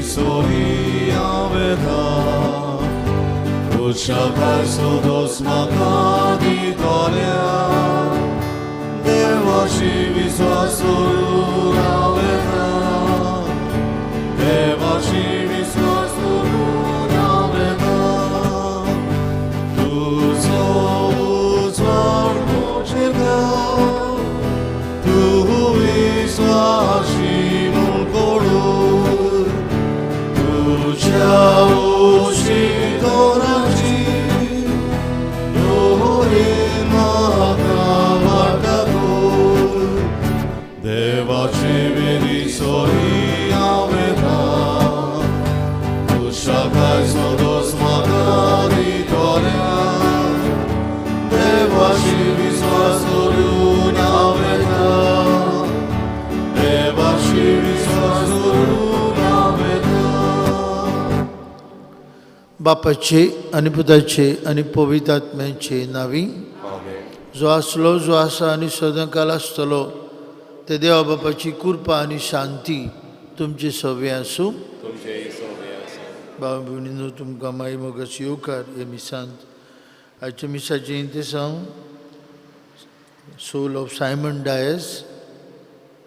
소리 아베다 도착할 수도 스마카디 도냐 대와시 비스와소루 아베다 대와시 비스와소루 아베다 두소우스와르고 제가 두위스와시 Usidoraci Dorimakavatagul Devaci Verisori Aveta Ushakai Sodos Magari Dorea Devaci Visvasorun Aveta Devaci Visvasorun बापाचे आणि पुताचे आणि पवित्र आत्म्याचे नावी जो असलो जो आसा आणि सदांकाल आसतलो ते देवा बापाची कृपा आणि शांती तुमचे सवे आसूं भाव भयणींनो तुमकां माई मोगाची येवकार हे मिसांत आयच्या मिसाचे इंतेसांव सोल ऑफ सायमन डायस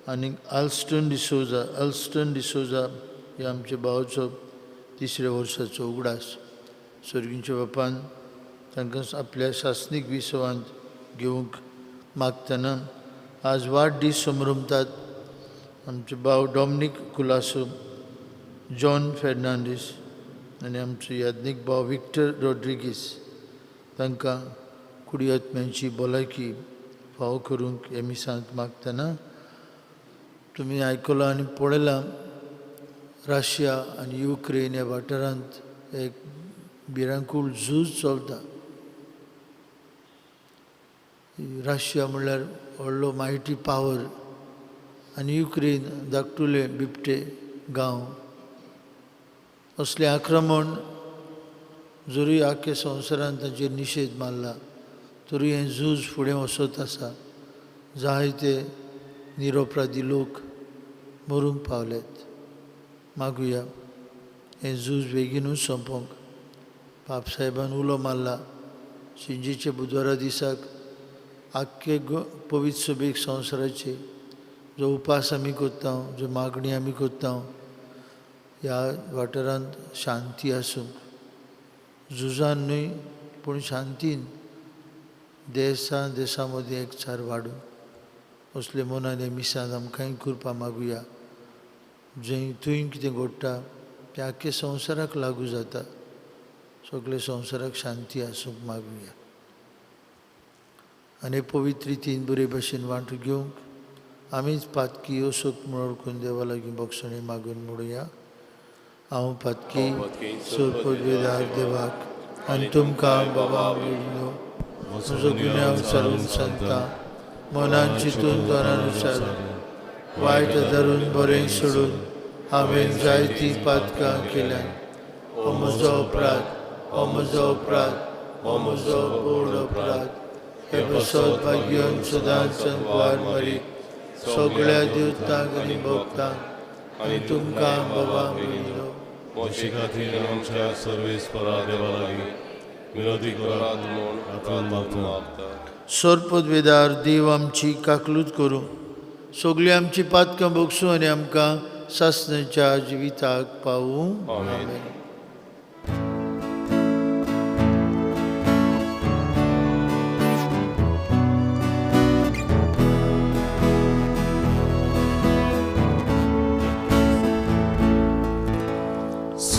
आनी अल्स्टन डिसोजा हे आमचे भावाचो 3ऱ्या वर्साचो उगडास स्वर्गींच्या बापान तांकां आपल्या शासनीक विसवांत घेवंक मागतना आज वाडदीस समरमतात आमचे भाव डॉमिनिक कुलासो जॉन फेर्नांडीस आनी आमचो यादनीक भाव विक्टर रॉड्रिगीस तांकां कुडी आत्म्यांची भलायकी फावो करूंक हे मिसांत मागतना तुमी आयकलां आनी पळयलां रशिया आनी युक्रेन ह्या वाठारांत एक भिरांकूळ झूज चलता रशिया म्हणल्यार व्हडलो मायटी पावर आनी युक्रेन धाकटुले बिबटे गांव असलें आक्रमण जरी आख्या संवसारांत ताचेर निशेध मारला तरी हें झूज फुडें वचत आसा जायते निरपराधी लोक मरूंक पावलेत मागुया हें झूज बेगीनूच सोंपोवंक बाप साहेबान उलो मारला शिंजेचे बुधवारा दिसाक आख्खे पवित्र सभेक संवसाराचे जो उपास आमी करता जो मागणी आमी करता ह्या वाठारांत शांती आसूं झुजान न्हय पूण शांतीन देशा मदीं एकचार वाडूं असले मनान हे मिसांत आमकांय कृपा मागुया जंय थंय कितें घडटा तें आख्खे संवसाराक लागू जाता सगळे संवसाराक शांती आसूंक मागुया आनी पवित्र रितीन बरे भशेन वांटो घेवंक आमीच पातकी असोक म्हणून देवा लागीं बक्षणे मागून म्हणुया हांव पातकी सोरपदवेदार देवाक आनी तुमकां बाबा भयणीनो म्हजो गुन्यांव विचारून सांगता मनान चिंतून तोंडानुसार वायट धरून बरें सोडून हांवें जायतीं पातकां केल्यात हो म्हजो अपराध हो म्हजो व्हड अपराध हे बसत भाग्यन सदांच संकवार मारी सगळ्या देवतांक आनी भक्तांक आनी तुमकां बाबा भयणीनो मोशी खातीर आमच्या सर्वेस्परा देवा लागीं विनोदी करात म्हूण हातान मागता सोरपदवेदार देव आमची काकलूत करूं सगळीं आमची पातकां भोगसूं आनी आमकां सासणेच्या जिविताक पावूं आमेन. So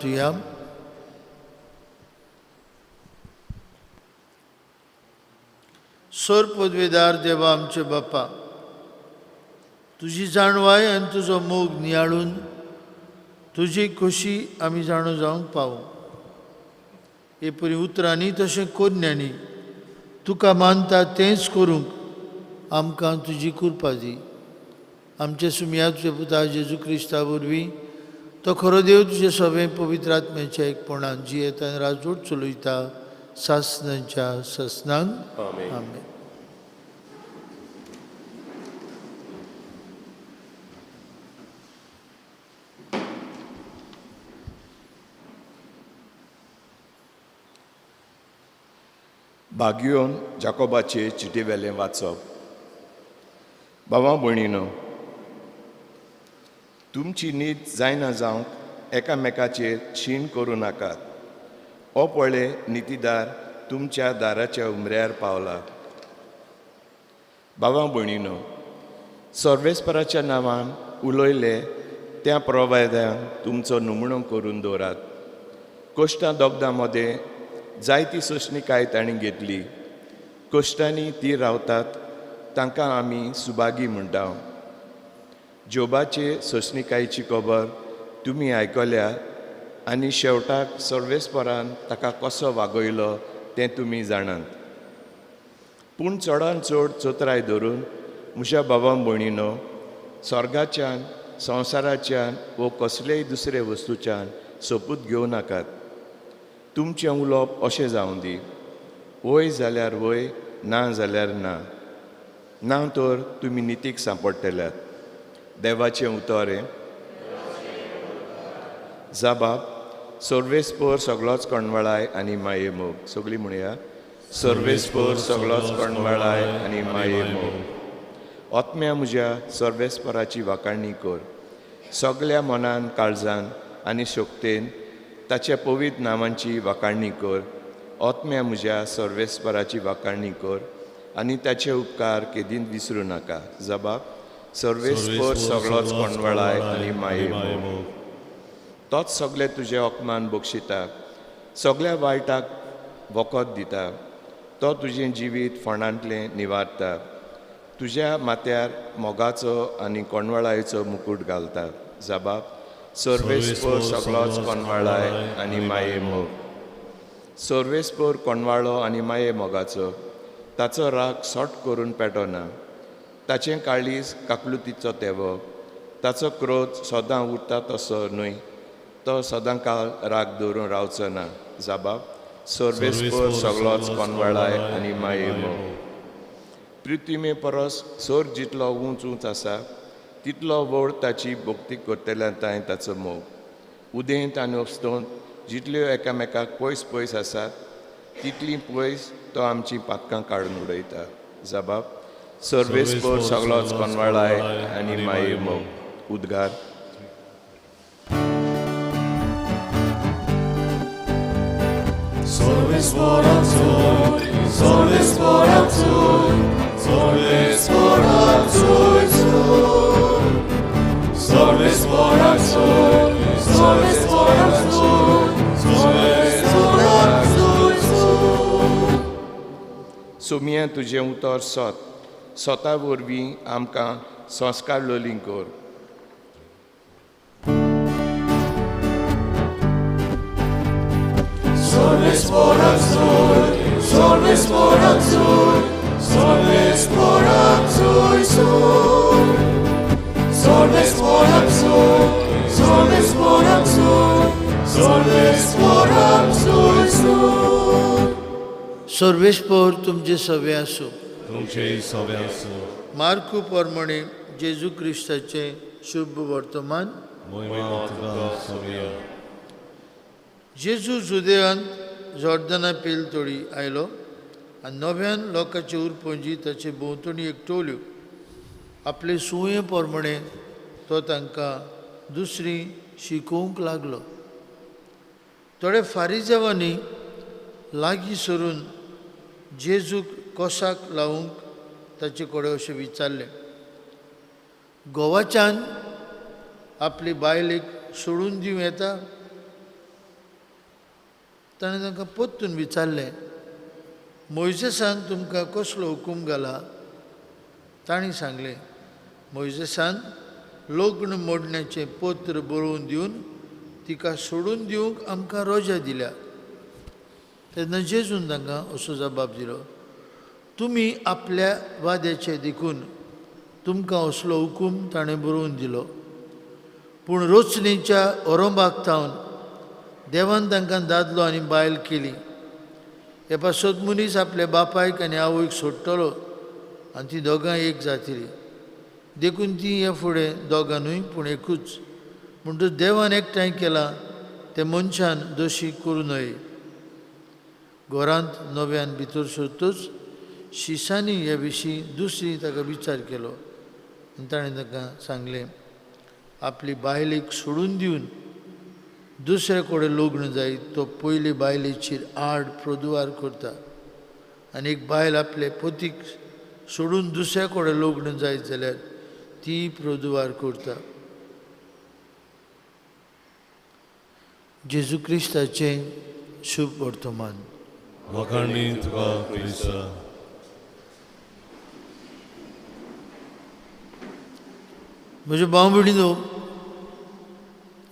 मातुया. सोर पदवेदार देवा आमचे बापा, तुजी जाणवाय आनी तुजो मोग नियाळून तुजी खोशी आमी जाणो जावंक पावूं. हे परी उतरांनी तशें कोन्यांनी तुका मानता तेंच करूंक आमकां तुजी कृपा दी. आमचे सुमयाचे पुता जेजू क्रिस्ता वरवीं तो खरो देव तुजे सवे पवित्र आत्म्याच्या एकपणान जियेता आनी राजवट चलयता सासनांच्या ससनांक. आमेन. भाग्योन जाकोबाचे चिटी वेलें वाचप. भावां भयणीनो, तुमची न्हीद जायना जावंक एकामेकाचेर शीण करूं नाकात. हो पळय नितीदार तुमच्या दाराच्या उमऱ्यार पावला. भावां भयणीनो, सर्वेस्पराच्या नांवान उलयले त्या प्रवाद्यांक तुमचो नमणो करून दवरात. कोश्टां दोगदां मदें जायती सोंसणीकाय तांणी घेतली. कोश्टांनी ती रावतात तांकां आमी सुभागी म्हणटा. जोबाचे सोंसणीकायेची खबर तुमी आयकल्या आनी शेवटाक सर्वेस्परान ताका कसो वागयलो तें तुमी जाणात. पूण चडांत चड चोत्राय धरून म्हज्या भावां भयणीनो, स्वर्गाच्यान, संवसाराच्यान वो कसलेय दुसरे वस्तूच्यान सोपूत घेवं नाकात. तुमचें उलोवप अशें जावं दी. वय जाल्यार वय, ना जाल्यार ना. ना तर तुमी नितीक सांपडटल्यात. देवाचें उतर. जाबाब. सर्वेस्पर सगळोच कणवळाय आनी माये मोग. सगळीं म्हणया. सर्वेस्पर सगळोच कणवळाय आनी माये मोग. ओतम्या म्हज्या सर्वेस्पराची वाखाणणी कर. सगळ्या मनान, काळजान आनी शोकतेन ताच्या पवित्र नांवांची वाखाणणी कर. ओतम्या म्हज्या सर्वेस्पराची वाखाणणी कर आनी ताचे उपकार केदीन विसरूं नाका. जबाब. सर्वेस्पर सगळोच कणवळाय आनी माये मोग. तोच सगळे तुजे ओकमान बक्षिता. सगळ्या वायटाक वखद दिता. तो तुजें जिवीत फोंडांतलें निवारता. तुज्या माथ्यार मोगाचो आनी कणवळायेचो मुकूट घालता. जबाब. सर्वेस्पर सगळोच कणवळाय आनी माये मोग. सर्वेस्पर कणवाळो आनी माये मोगाचो. ताचो राग सोट करून पेटोना. ताचें काळीज काकलुतीचो तेवो. ताचो क्रोध सदां उरता तसो न्हय. तो सदां काळ राग दवरून रावचो ना. जबाब. सर्वेस्पर सगळोच कणवळाय आनी माये मोग. पृथ्वीमे परस सोर जितलो उंच उंच आसा तितलो व्हड ताची भोक्ती करतल्यांताय ताचो मोग. उदेंत आनी वस्तोंत जितल्यो एकामेकाक पयस पयस आसात तितली पयस तो आमची पातकां काडून उडयता. जबाब. सर्वेस्पर सगळोच कणवळाय आनी माये मोग. उद्गार. Sorvesporazzurri, sorvesporazzurri, sorvesporazzurri, sorvesporazzurri, sorvesporazzurri, sorvesporazzurri. सोमिया तुजें उतर सोत. सोता वरवीं आमकां संस्कार लोलीं कर. Sorvesporazzurri, sorvesporazzurri, sorvesporazzurri, sorvesporazzurri, sorvesporazzurri, sorvesporazzurri. सर्वेस्पर तुमचे सवे आसूं. तुमचे सवे आसूं. मार्कू प्रमाणे जेजू क्रिस्ताचे शुभ वर्तमान. महिमा तुका सवया. जेजू जुदेयांत जॉर्दना पेल तळी आयलो आनी नव्यान लोकांचे उरपणजी ताचे भोंवतणी एकटवल्यो. आपले सुये प्रमाणे तो तांकां दुसरी शिकोवंक लागलो. थोडे फारिजेवांनी लागीं सरून जेजूक कोसाक लावूंक ताचे कडेन अशें विचारलें, गोवाच्यान आपली बायलेक सोडून दिवं येता? ताणें तांकां परतून विचारलें, मोइजेसान तुमकां कसलो हुकूम घाला? तांणी सांगलें, मोइजेसान लग्न मोडण्याचें पत्र बरोवन दिवन तिका सोडून दिवंक आमकां रोजा दिल्या. तेन्ना जेजून तांकां असो जबाब दिलो, तुमी आपल्या वाद्याचें देखून तुमकां असलो हुकूम ताणें बरोवन दिलो. पूण रोचणेच्या ओरोंबाक थावन देवान तांकां दादलो आनी बायल केली. हे पासत मनीस आपल्या बापायक आनी आवयक सोडटलो आनी ती दोगांय एक जातली. देखून ती हे फुडें दोगांनूय पूण एकूच. म्हणटूच देवान एकठांय केला ते मनशान दोशी करूं न्हय. घरांत नव्यान भितर सरतूच शिसांनी हे विशीं दुसरी ताका विचार केलो आनी ताणें ताका सांगलें, आपली बायलेक सोडून दिवन दुसरे कडेन लग्न जायत तो पयले बायलेचेर आड प्रदुवार करता. आनी एक बायल आपले पतीक सोडून दुसऱ्या कडेन लग्न जायत जाल्यार ती प्रदुवार करता. जेजू क्रिस्ताचें शुभ वर्तमान. वखाणी तुका क्रिस्ता. म्हज्या भाव भयणीनो,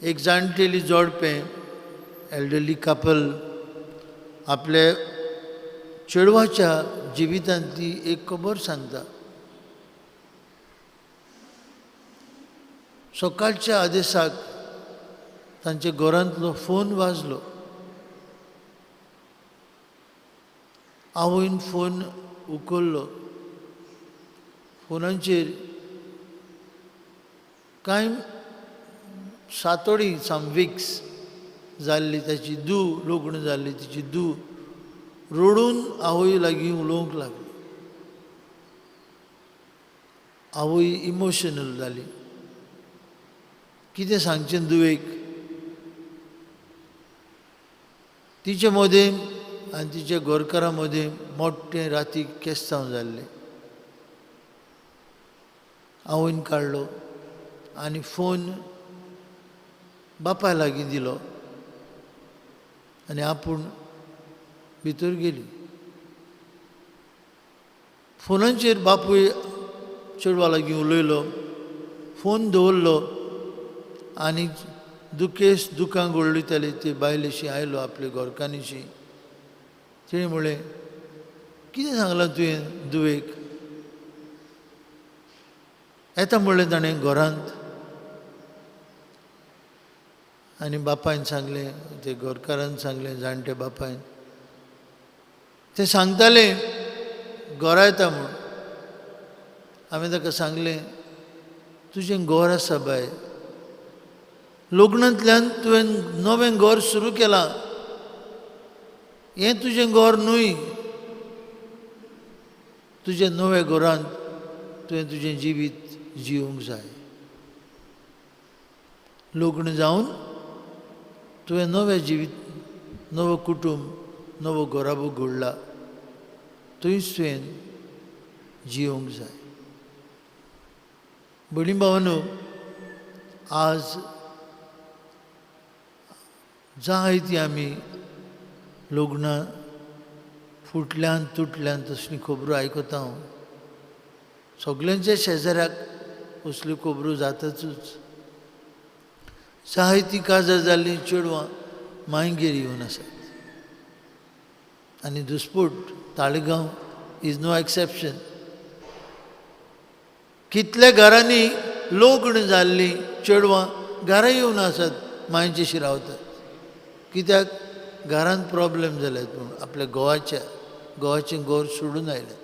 एक जाणटेली जोडपें, एल्डरली कपल, आपल्या चेडवाच्या जिवितांतली एक खबर सांगता. सकाळच्या आदेसाक तांच्या घरांतलो फोन वाजलो. आवयन फोन उखल्लो. फोनाचेर कांय सातोडी वीक्स जाल्ली ताची धूव, लग्न जाल्ली तिची धूव रडून आवय लागीं उलोवंक लागली. आवय इमोशनल जाली. कितें सांगचें धुवेक. तिचे मदें आनी तिच्या घरकारा मदें मोठ्ठें रातीक केस्तांव जाल्लें. आवयन काडलो आनी फोन बापाय लागीं दिलो आनी आपूण भितर गेली. फोनाचेर बापूय चेडवा लागीं उलयलो, फोन दवरलो आनी दुखेस दुखांक उलयताली ते बायलेशी आयलो आपल्या घरकान्नीशी. तिणें म्हणलें, कितें सांगलां तुवें धुवेक? येता म्हणलें ताणें घरांत. आनी बापायन सांगलें, ते घरकारान सांगलें, जाणटे बापायन. ते सांगताले घरा येता म्हूण. हांवें ताका सांगलें, तुजें घर आसा बाय. लग्नांतल्यान तुवें नवें घर सुरू केलां. हें तुजें घर न्हय. तुज्या नव्या घरांत तुवें तुजें जिवीत जिवंक जाय. लग्न जावन तुवें नवें जिवीत, नवो कुटुंब, नवो घोराबो घडला. थंयच तुवें जिवंक जाय. भयणी भावांनो, आज जायतीं आमी लग्नां फुटल्यान तुटल्यान तसली खबरो आयकता. सगल्यांच्या शेजाऱ्याक असल्यो खबरो जातातूच. जायतीं काजार जाल्लीं चेडवां मायंगेर येवन आसात. आनी दुस्पूट ताळेगांव इज नो एक्सेप्शन. कितल्या घरांनी लग्न जाल्लीं चेडवां घरा येवन आसात, मांयचेशी रावतात. कित्याक? घरांत प्रॉब्लेम जाल्यात पूण आपल्या घोवाचें घर सोडून आयल्यात.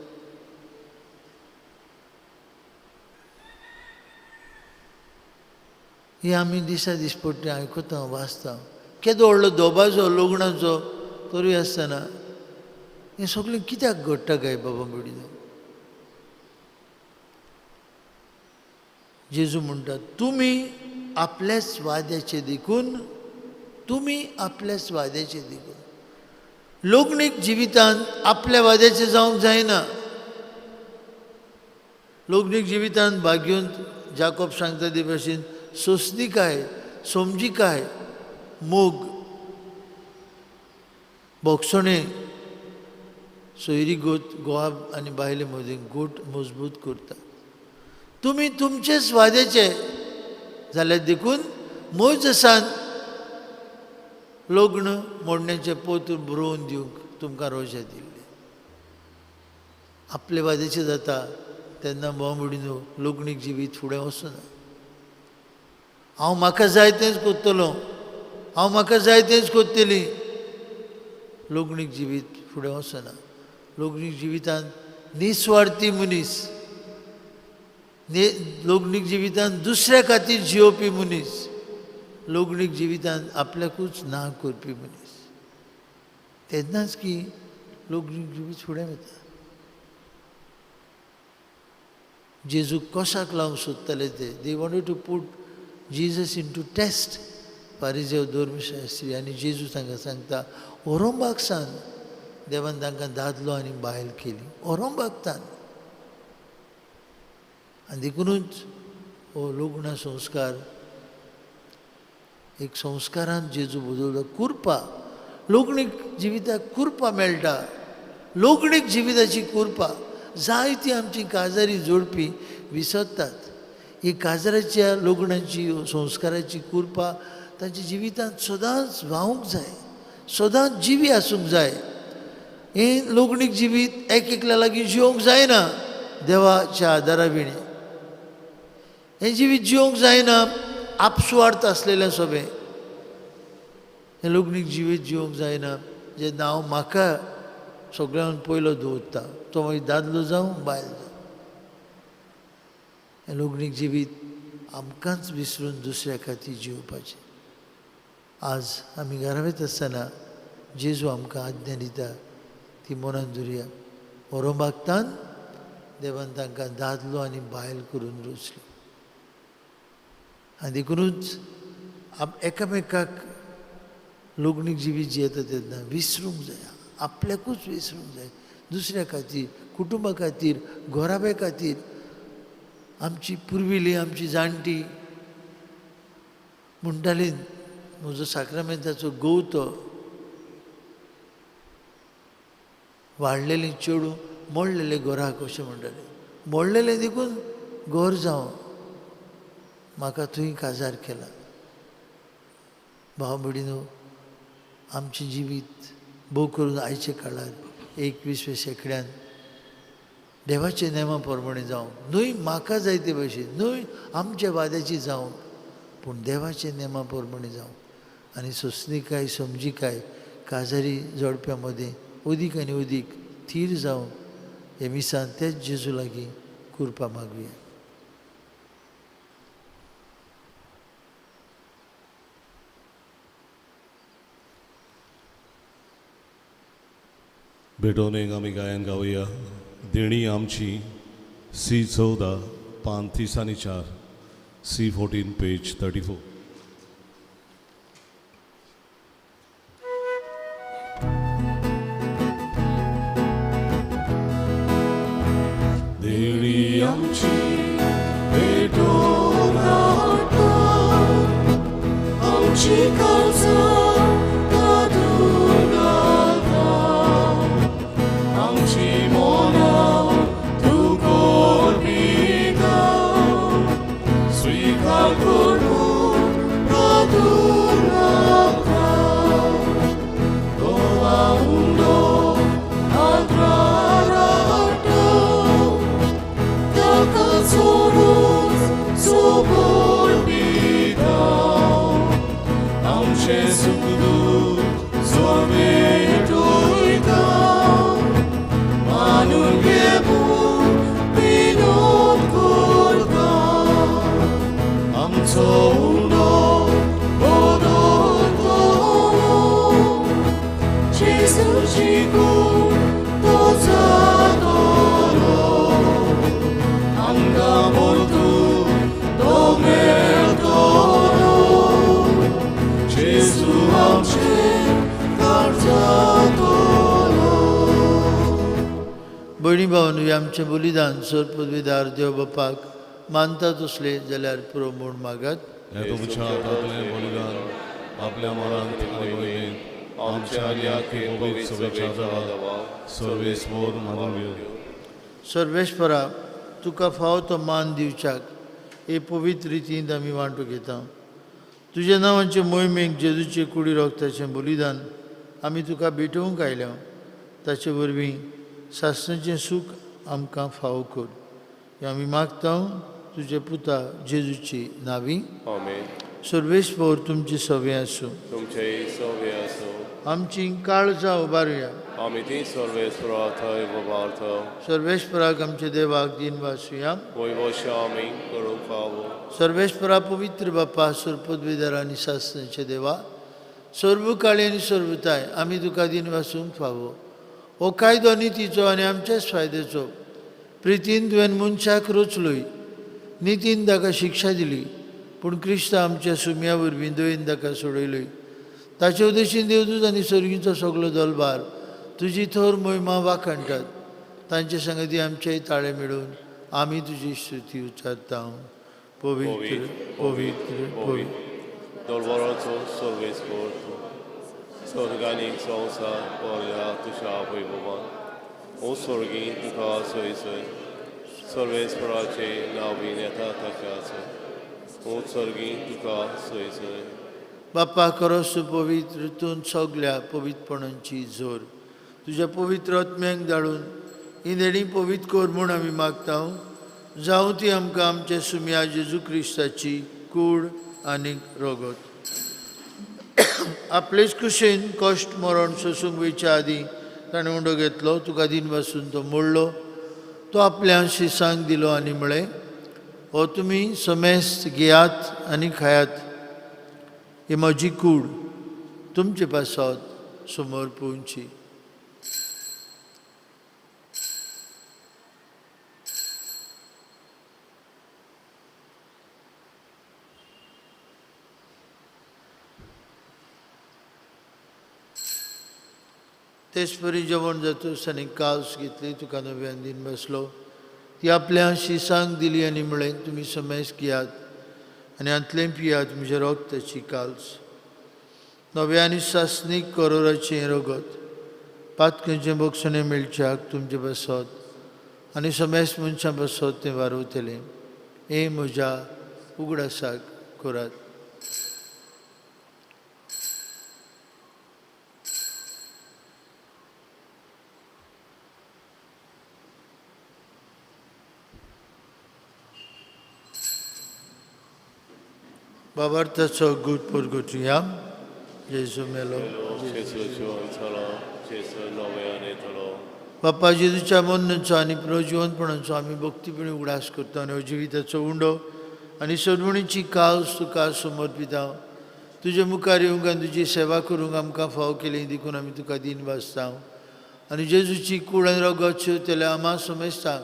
ही आमी दिसा दिसपट्टी आयकता, वाचता. केदो व्हडलो दोबाजो लग्नाचो तरी आसतना हें सगळें कित्याक घडटा काय बाबा बिडीनो? जेजू म्हणटा, तुमी आपल्याच वाद्याचें देखून, तुमी आपल्याच वाद्याचें देखून. लग्नीक जिवितांत आपल्या वाद्याचें जावंक जायना. लग्नीक जिवितांत भाग्योंत जाकोब सांगता ते भाशेन सोंसणिकाय, समजिकाय, मोग बोगसणे सोयरी गोवा आनी बायले मदीं गोट मजबूत करता. तुमी तुमचेच वाद्याचे जाल्यार देखून मोजसान लग्न मोडण्याचे पोत बरोवन दिवंक तुमकां रोजा दिल्ले. आपले वाद्याचे जाता तेन्ना मोडीन लग्नीक जिवीत फुडें वचना. हांव म्हाका जाय तेंच कोत्तलो, हांव म्हाका जाय तेंच कोत्तली, लग्नीक जिवीत फुडें वचना. लग्नीक जिवितांत निस्वार्थी मनीस, लग्नीक जिवितांत दुसऱ्या खातीर जियोवपी मनीस, लग्नीक जिवितांत आपल्याकूच ना करपी मनीस, तेन्नाच की लग्नीक जिवीत फुडें वता. जेजूक कशाक लावंक सोदताले ते, they wanted to put Jesus into test. फारिजेव धर्मशास्त्री आनी जेजू तांकां सांगता ओरोंबाक सांग. देवान तांकां दादलो आनी बायल केली ओरोंबाक तान. आनी देखूनच हो लग्न संस्कार एक संस्कारान जेजू बदलता. कुरपा लग्नीक जिविताक कुरपा मेळटा. लग्नीक जिविताची कुरपा जायती आमची काजारी जोडपी विसरतात. ही काजाराच्या लग्नाची संस्काराची कुरपा तांच्या जिवितांत सदांच व्हावूंक जाय, सदांच जिवी आसूंक जाय. हें लग्नीक जिवीत एकल्या लागीं जिवंक जायना देवाच्या आदारा विणे. हें जिवीत जिवंक जायना आपसुवार्थ आसलेलें सोबें. हें लग्नीक जिवीत जिवंक जायना जें नांव म्हाका सगळ्यान पयलो दवरता, तो मागीर दादलो जावं बायल जावं. हें लग्नीक जिवीत आमकांच विसरून दुसऱ्या खातीर जिवपाचें. आज आमी घरा वयता आसतना जेजू आमकां आज्ञा दिता ती मनान धरया. ओरोंबाक तान देवान तांकां दादलो आनी बायल करून रचली. आनी देखूनच एकामेकाक लग्नीक जिवीत जियेता तेन्ना विसरूंक जाय, आपल्याकूच विसरूंक जाय. दुसऱ्या खातीर, कुटुंबा खातीर, घोराब्या खातीर. आमची पुर्विली, आमची जाणटी म्हणटाली म्हजो साक्रामेंताचो गवतो वाडलेलीं चेडूं मोडलेले घोराक अशें म्हणटाले. मोडलेलें देखून घर जावं म्हाका थंय काजार केला. भाव भयणीनो, आमचें जिवीत भोव करून आयच्या काळार 21व्या शेंकड्यान देवाच्या नेमा प्रमाणे जावं, न्हय म्हाका जाय ते भशेन, न्हय आमच्या वाद्याची जावं, पूण देवाच्या नेमा प्रमाणे जावं. आनी सोंसणीकाय समजीकाय काजारी जोडप्या मदें अदीक आनी अदीक थीर जावं हे मिसान तेच जेजू लागीं कुरपा मागुया. भेटोनेक आमी गायन गावया. देणी आमची C14 पान 30 आनी 4, C14 पेज 34. देणी आमची भेटोन हाडटा, आमची काळजां काडून घालता, आमची मोनां तूं कोरपिता, स्वीकार करून काडून घालता. दोवा उंडो आमचे सुखदूत सोबेटोयता, मानून घेवून विनोद करता. आमचो उंडो बदलतो जेजूची कूड तो जातलो. आमकां मोरतून तो मेळटलो. जेजू आमचे काळजांतलो. भयणी भावांनो, आमचें बलिदान सर पदवीदार देव बापाक मानतात असले जाल्यार पुरो म्हूण मागात. हे तुमच्या हातांतलें बलिदान आपल्या मनांत आनी वयलेन आमच्या आनी आख्खे पवित्र सभेच्या देवा सर्वेस्वर मानून घेऊ. सर्वेस्परा तुका फावो तो मान दिवच्याक हे पवित्र रितींत आमी वांटो घेता. तुज्या नांवाचे मोहिमेक जेजूचे कुडी रोगताचें बलिदान आमी तुका भेटोवंक आयल्या. ताचे वरवीं सासणाचें सूख आमकां फावो कर. हें आमी मागता तुजे पुता जेजूची नांवी. आमेन. सर्वेस्पर तुमची सवय आसूं. तुमचेय सवय आसूं. आमची काळजां उबारुया. आमी ती सर्वेस्परा थंय उबारता. सर्वेस्पराक आमच्या देवाक दिन वासुया. वैवश्य आमी करूंक फावो. सर्वेस्परा पवित्र बापा सर्पद्वेदार आनी सासणाचे देवा सर्व काळी आनी सर्वताय आमी तुका दिन वासूंक फावो. हो कायदो नितीचो आनी आमच्याच फायद्याचो. प्रितीन तुवें मनशाक रचलोय. नितीन ताका शिक्षा दिली पूण क्रिस्त आमच्या सुम्या वरवीं दयेन ताका सोडयलोय. ताचे उद्देशीन देवदूत आनी सर्गीचो सगलो दलबार तुजी थोर मोहिमा वाखाणटात. तांचे संगती आमचेय ताळे मेळून आमी तुजी स्तुती उच्चारता. पवित्र पवित्र पवित्र दरबाराचो सर्वेस्पर तूं. स्वर्गानीक संवसार पळया तुज्या वैभवान. ओ स्वर्गी तुका सय सय सर्वेस्पराचे नांवीन येता ताका सय. ओ स्वर्गी तुका सय सय. बापा खरोच तूं पवित्र. तूं सगल्या पवित्रपणांची जोर तुज्या पवित्र आत्म्यांक धाडून ही देणी पवित्र कर म्हूण आमी मागता. जावं ती आमकां आमच्या सुम्या जेजू क्रिस्ताची कूड आनीक रोगत. आपलेच कुशेन कश्ट मरण सोसूंक वयच्या आदीं ताणें उंडो घेतलो. तुका दिन वासून तो मोडलो. तो आपल्या शिसांक दिलो आनी म्हळें हो तुमी समेस्त घेयात आनी खायात. ही म्हजी कूड तुमचे पासत समोर पोवची. तेच परी जेवण जाता आसतना कास घेतली. तुका नव्यान दिन बसलो. ती आपल्या शिसांक दिली आनी म्हळें तुमी समेस्त घेयात आनी हातलें पियात म्हज्या रोगताची काल्स. नव्या आनी सासणीक करोराचें रगत पातकेचें बक्षणें मेळच्याक तुमचे बसत आनी समेस्त मनशां बसत तें वारवतलें. हे म्हज्या उगडासाक करात. बाबार्थाचो गूट परगोटुया. जेजू मेलो. बापा जेजूच्या मरणाचो आनी पुनर्जिवंतपणाचो आमी भक्तीपणी उगडास करता आनी जिविताचो उंडो आनी सडवणीची काल्स तुका समर्पिता. तुजे मुखार येवंक आनी तुजी सेवा करूंक आमकां फाव केली देखून आमी तुका दिन वाचता. आनी जेजूची कूड आनी रगत शेवतल्या आमा समेस्तांक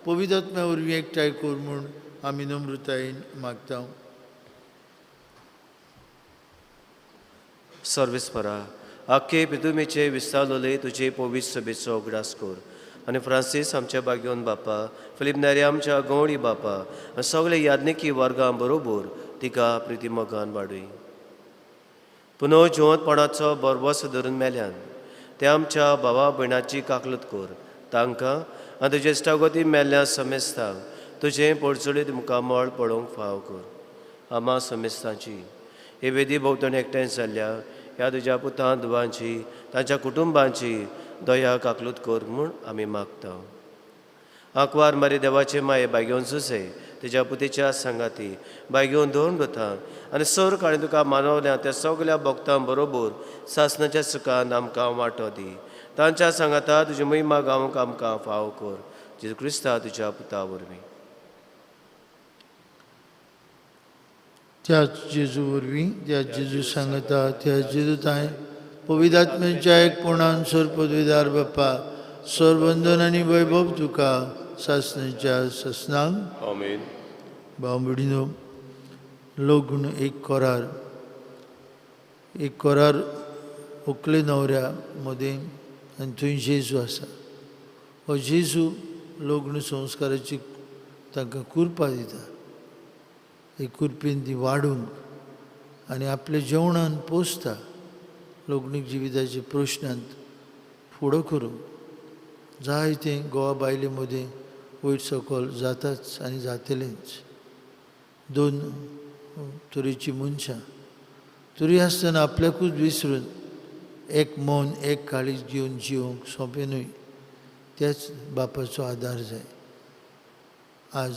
पवित्र आत्म्या वरवीं एकठांय कर म्हूण आमी नम्रतायेन मागता. सर्वेस्परा आख्खे पितुमेचे विस्तारलोले तुजे पवित्र सभेचो उगडास कर. आनी फ्रांसीस आमच्या बागेवन बापा फिलीप नेरी आमच्या गवळी बापा आनी सगळे याज्ञिकी वर्गां बरोबर तिका प्रिती मोगान वाडय. पुनः जिवंतपणाचो बरवस धरून मेल्यान ते आमच्या भावा भयणाची काकलत कर. तांकां आनी तुजे इश्टागोती मेल्ल्या समेस्तांक तुजें पडचडीत मुखामळ पळोवंक फाव कर. आमा समेस्तांची हे वेदी भोंवतणी एकठांय जाल्ल्या ह्या तुज्या पुतां धुवांची तांच्या कुटुंबांची दया काकलूत कर म्हूण आमी मागता. आंकवार मारी देवाचे माये बागेवन सुसे तुज्या पुतेच्या सांगाती बागेवन दोन दोतां आनी सर काळी तुका मानवल्या त्या सगल्या भक्तां बरोबर सासणाच्या सुखान आमकां वांटो दी. तांच्या सांगाता तुजी महिमा गावंक आमकां फाव कर. जेजू क्रिस्ता तुज्या पुता वरवीं. त्याच जेजू वरवीं त्या जेजू सांगता त्या जेजू ताय पवित्र आत्म्याच्या एकपणान सर्पद्वेदार बाप्पा सर्वंदन आनी वैभव तुका सासणाच्या ससनांक. आमेन. भाव भयणीनो, लग्न एक करार व्हंकले न्हवऱ्या मदें आनी थंय जेजू आसा. हो जेजू लग्न संस्काराची तांकां कुरपा दिता. हे कुरपेन ती वाडूंक आनी आपल्या जेवणान पोसता लोकनीक जिविताचे प्रश्नांत फुडो करूंक जायते गोवा बायले मदें वयर सकयल जाताच आनी जातलेंच. दोन तरेची मनशां तरी आसतना आपल्याकूच विसरून एक मन एक काळीज घेवन जिवंक सोंपें न्हय. त्याच बापाचो आदार जाय. आज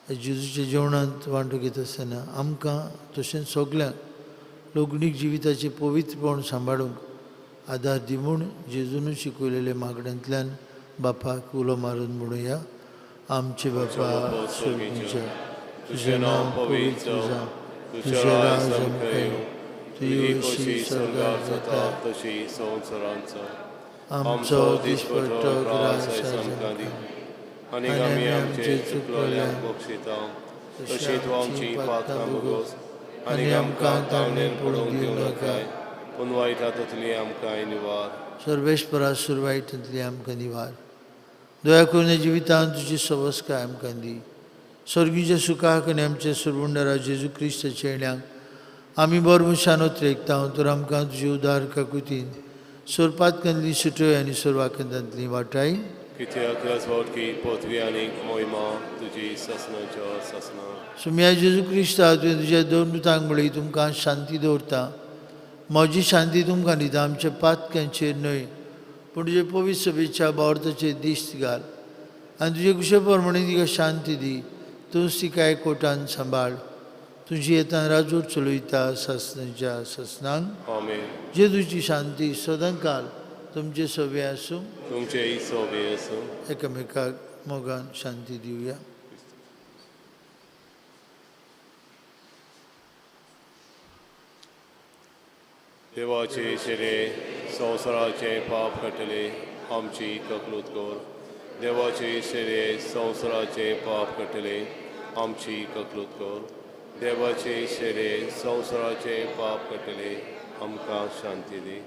जेजूच्या जेवणांत वांटो घेत आसतना आमकां तशेंच सगल्यांक लोकनीक जिविताचें पवित्रपण सांबाळूंक आदार दी म्हूण जेजून शिकयलेल्या मागण्यांतल्यान बापाक उलो मारून म्हणुया. आमचे बापा स्वर्गीच्या, तुजें नांव पवित्र जावं, तुजें राज आमकां येवं, तुजी कशी स्वर्गांत जाता तशी संवसारांत आमचो दिसपट्टो ग्रास आमकां दी आनी आमी आमचे चुकलोल्यांक बक्षिता तशी तूं आमची पातकां भोगोस आनी आमकां तावणेन पडूंक दिवं नाकाय पूण वायटांतली आमकां निवार. सर्वेस्परा सुरवाईटांतली आमकां निवार. दया करून जिवितांत तुजी सवस्काय आमकां दी. स्वर्गीच्या सुखाक आनी आमच्या सुरवंडरा जेजू क्रिस्ताच्या येण्याक आमी बरमुशान उतरेकता. तर आमकां तुजी उदार काकुतीन सुरपातकांतली सुटय आनी सुरवाकांतांतली वाटाय कित्याक रजवटकी पृथ्वी आनी मोहिमा तुजी ससनाच्या ससना. सुम्या जेजू क्रिस्ता तुवें तुज्या दोनूतांक म्हळी तुमकां शांती दवरता. म्हजी शांती तुमकां दिता. आमच्या पातक्यांचेर न्हय पूण तुजे पवित्र सभेच्या बावरताचेर दिश्ट घाल आनी तुजे कुशे प्रमाणे तिका शांती दी. तूंच तिका एकवटान सांबाळ. तुजी येतान राजवट चलयता ससनाच्या ससनांक. आमेन. जेजूची शांती सदां काल तुमचे सोबे आसूं. तुमचे सोबे आसूं. एकामेकाक मोगान शांती दिवया. देवाचे शेरे संवसाराचे पाप कटले आमची ककलूत कर. देवाचे शेरे संवसाराचे पाप कटले आमची ककलूत कर. देवाचे शेरे संवसाराचे पाप कटले आमकां शांती दी.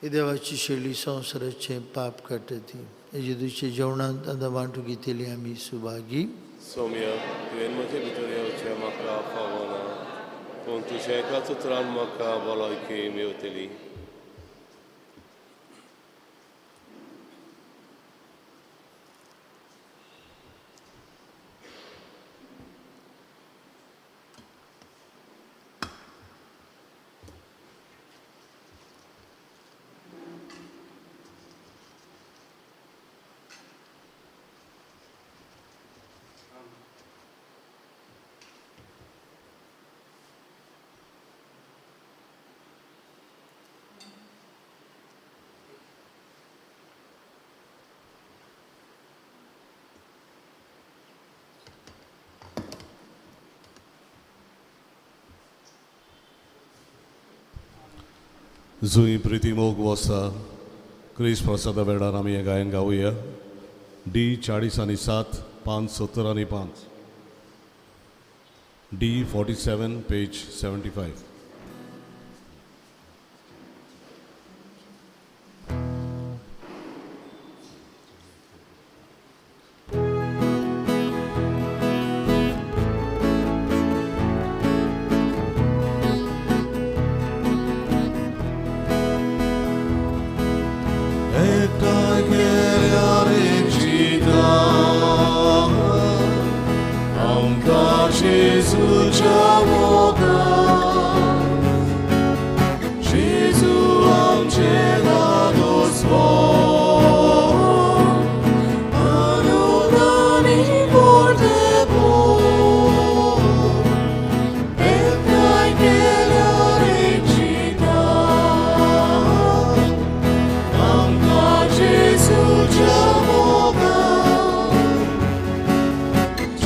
हे देवाची शेळी संवसाराचे पाप काडटा. जेजूच्या जेवणांत आतां वांटू घेतली आमी सुभागी. सौम्य तुवें म्हजे भितर येवचें म्हाका फावना पूण तुज्या एकाच उतरान म्हाका भलायकी मेवतली. जुई प्रिती मोग वसा क्रिस प्रसादा वेळार आमी हें गायन गावया. D40 570 D47 page 75.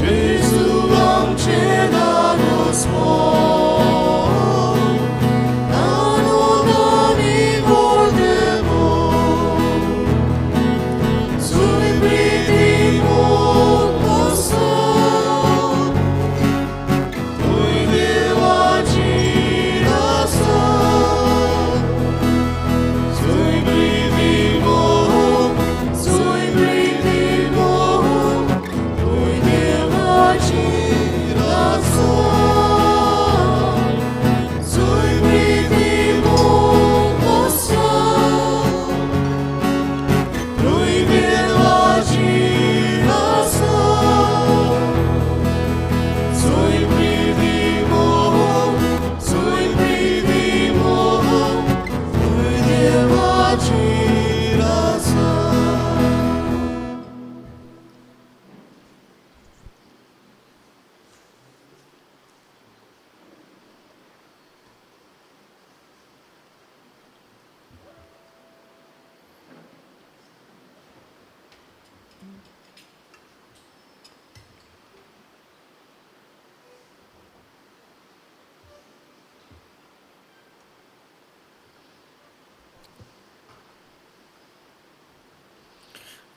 Gesù, amce da nos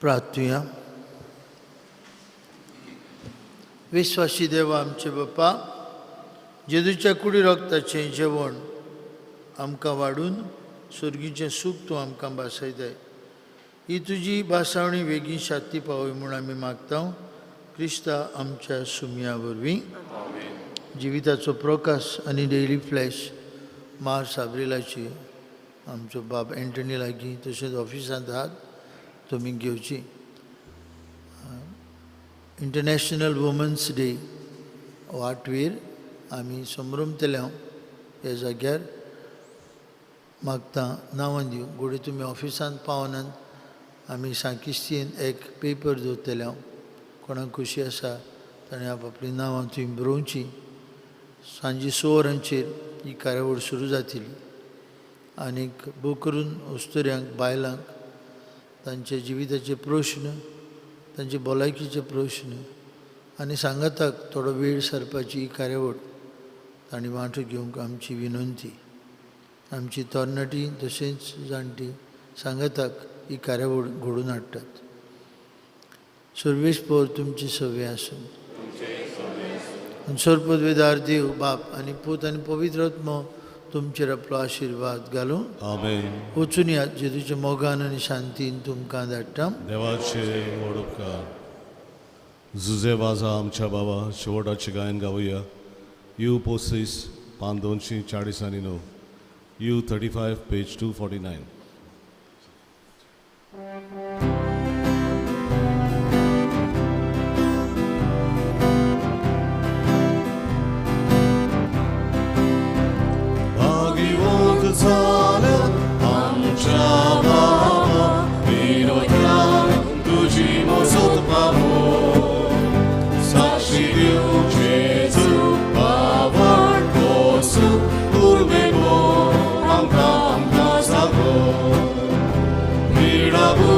प्रार्थूया. विश्वासी देवा आमचे बाप्पा, जेजूच्या कुडी रक्ताचें जेवण आमकां वाडून सुर्गीचें सूख तूं आमकां भासयताय. ही तुजी भासावणी बेगीन शांती पावय म्हूण आमी मागता. क्रिस्ता आमच्या सुमया वरवीं. जिविताचो प्रकाश आनी डेली फ्लॅश मार साब्रिलाची आमचो बाब एंटनी लागीं तशेंच ऑफिसांत आहात तुमी घेवची. इंटरनॅशनल वुमन्स डे 8 आमी संभ्रमतले ह्या जाग्यार मागता नांवां दिवं. घोडी तुमी ऑफिसांत पावनात आमी सांकिस्तीन एक पेपर दवरतले. कोणाक खुशी आसा ताणें आपली नांवां थंय बरोवची. सांजे 6 वरांचेर ही कार्यावळ सुरू जातली. आनीक भोव करून अस्तुऱ्यांक बायलांक तांचे जिविताचे प्रश्न, तांचे भलायकीचे प्रश्न आनी सांगाताक थोडो वेळ सरपाची ही कार्यावळ तांणी वांटो घेवंक आमची विनंती. आमची तरणाटी तशेंच जाणटी सांगाताक ही कार्यावळ घडोवन हाडटात. सर्वेस्पर तुमची सवय आसूं. सर्पद्वेदार देव बाप आनी पूत आनी पवित्र आत्मा तुमचेर आपलो आशिर्वाद घालूं. आमेन. वचून या जेजूच्या मोगान आनी शांतीन तुमकां धाडटा. देवाचे व्हड उपकार. जुजे वाजा आमच्या बाबा शेवटाचें गायन गावया. यू 35 पान 249 यू 35 पेज 249. झालं आमच्या बाबा विनोदान तुझी मोजत पावो. साक्षी देऊ जेजू पावड पोसू उर्बे गो आमकां सांगो. मिळावू